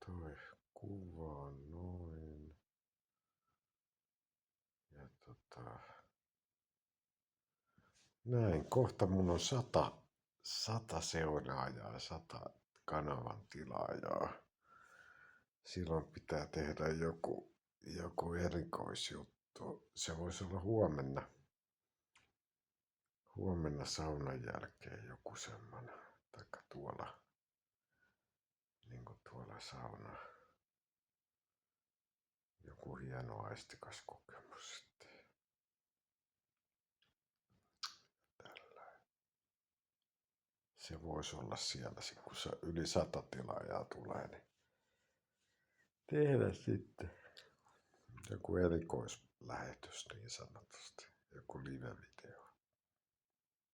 toi kuva noin. Ja näin, kohta mun on 100 seuraajaa ja 100 kanavan tilaajaa. Silloin pitää tehdä joku erikoisjuttu. Se voisi olla huomenna saunan jälkeen joku semmonen. Taikka tuolla, niin kuin tuolla sauna. Joku hieno aistikas kokemus sitten. Se voisi olla siellä, kun se yli 100 tilaajaa tulee, niin tehdä sitten joku erikoislähetys niin sanotusti, joku live-video.